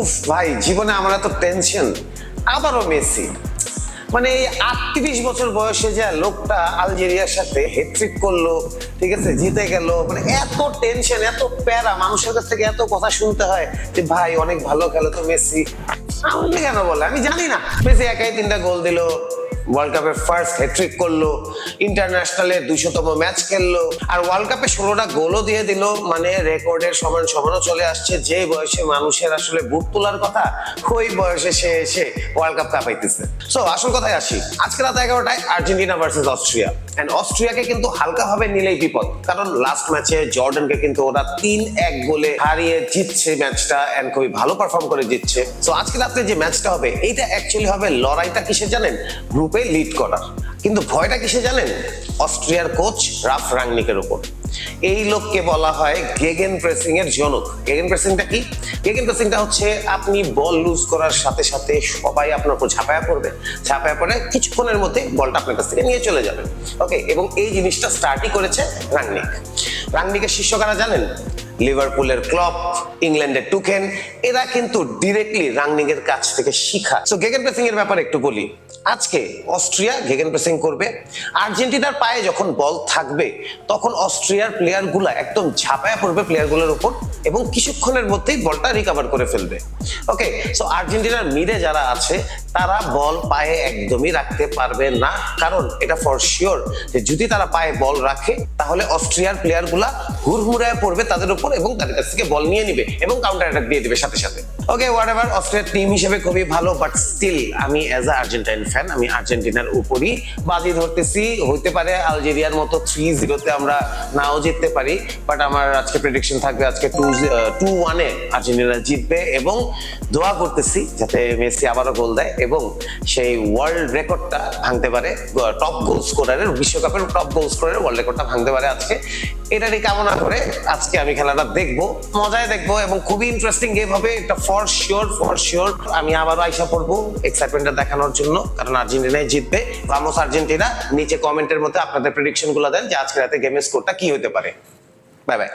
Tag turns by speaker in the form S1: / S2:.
S1: উফ ভাই, জীবনে আমার এত টেনশন, আবারও মেসি। মানে এই 38 বছর বয়সে যে লোকটা আলজেরিয়ার সাথে হ্যাট্রিক করলো, ঠিক আছে, জিতে গেল, মানে এত টেনশন, এত প্যারা, মানুষের কাছ থেকে এত কথা শুনতে হয় যে ভাই অনেক ভালো খেলো তো মেসি। আমি কেন বলে আমি জানি না। মেসি একাই 3টা গোল দিল, ওয়ার্ল্ড কাপের ফার্স্ট হ্যাট্রিক করলো, ইন্টারন্যাশনালে 200তম ম্যাচ খেললো, আর ওয়ার্ল্ড কাপে 16টা গোলও দিয়ে দিল। মানে রেকর্ডের সমানও চলে আসছে। যে বয়সে মানুষের আসলে বুট তোলার কথা, ওই বয়সে সে এসে ওয়ার্ল্ড কাপ কাপাইতেছে। সো আসল কথায় আসি, আজকে রাত 11টায় আর্জেন্টিনা ভার্সেস অস্ট্রিয়া। এন্ড অস্ট্রিয়াকে কিন্তু হালকাভাবে নিলেই বিপদ, কারণ লাস্ট ম্যাচে জর্ডানকে কিন্তু ওরা 3-1 গোলে হারিয়ে জিতছে ম্যাচটা, এন্ড খুবই ভালো পারফর্ম করে জিতছে। সো আজকে রাত্রে যে ম্যাচটা হবে, এইটা অ্যাকচুয়ালি হবে লড়াইটা কিসে জানেন? গ্রুপে লিড করার। কিন্তু ভয়টা কিসে জানেন? অস্ট্রিয়ার কোচ রাফ রাংনিকের উপর। এই লোককে বলা হয় গেগেন প্রেসিং এর জনক। গেগেন প্রেসিংটা কি? গেগেন প্রেসিংটা হচ্ছে আপনি বল লুজ করার সাথে সাথে সবাই আপনার উপর ঝাঁপায়া পড়বে, ঝাঁপায়া পড়ে কিছুক্ষণের মধ্যে বলটা আপনার কাছ থেকে নিয়ে চলে যাবে। ওকে, এবং এই জিনিসটা স্টার্টই করেছে রাংনিক। রাংনিকের শিষ্য কারা জানেন? লিভারপুলের ক্লপ, ইংল্যান্ডের টুকেন, এরা কিন্তু ডিরেক্টলি রাংনিকের কাছ থেকে শিখা। সো গেগেন প্রেসিং এর ব্যাপারে একটু বলি। আজকে অস্ট্রিয়া গেগেন প্রেসিং করবে, আর্জেন্টিনার পায়ে যখন বল থাকবে তখন অস্ট্রিয়ার প্লেয়ার গুলা একদম ঝাঁপায়া পড়বে প্লেয়ার গুলোর উপর এবং কিছুক্ষণের মধ্যেই বলটা রিকভার করে ফেলবে। ওকে, সো আর্জেন্টিনার মিডে যারা আছে তারা বল পায়ে একদমই রাখতে পারবে না, কারণ এটা ফর শিওর যে যদি তারা পায়ে বল রাখে তাহলে অস্ট্রিয়ার প্লেয়ার গুলা হুড়হুড়ায় পড়বে তাদের উপর এবং তাদের কাছ থেকে বল নিয়ে নিবে এবং কাউন্টার অ্যাটাক দিয়ে দিবে সাথে সাথে। ওকে, হোয়াটএভার, অস্ট্রিয়ার টিম হিসেবে খুবই ভালো, বাট স্টিল আমি অ্যাজ আ আর্জেন্টাইন ফ্যান আমি আর্জেন্টিনার উপরই বাজি ধরতেছি। হইতে পারে আলজেরিয়ার মতো 3-0 আমরা নাও জিততে পারি, বাট আমার আজকে প্রেডিকশন থাকবে আজকে 2-1 আর্জেন্টিনা জিতবে, এবং দোয়া করতেছি যাতে মেসি আবারও গোল দেয় এবং সেই ওয়ার্ল্ড রেকর্ডটা ভাঙতে পারে, টপ গোল স্কোরারের, বিশ্বকাপের টপ গোল স্কোরারের ওয়ার্ল্ড রেকর্ডটা ভাঙতে পারে আজকে। এটারই কামনা করে আজকে আমি খেলাটা দেখবো, মজায় দেখবো এবং খুবই ইন্টারেস্টিং গেম হবে এটা ফর শিওর। আমি আবারও আইসা পড়বো এক্সাইটমেন্টটা দেখানোর জন্য, কারণ আর্জেন্টিনাই জিতবে। Vamos Argentina. নিচে কমেন্টের মধ্যে আপনাদের প্রেডিকশন গুলো দেন যে আজকে রাতে গেমের স্কোরটা কি হতে পারে। Bye bye.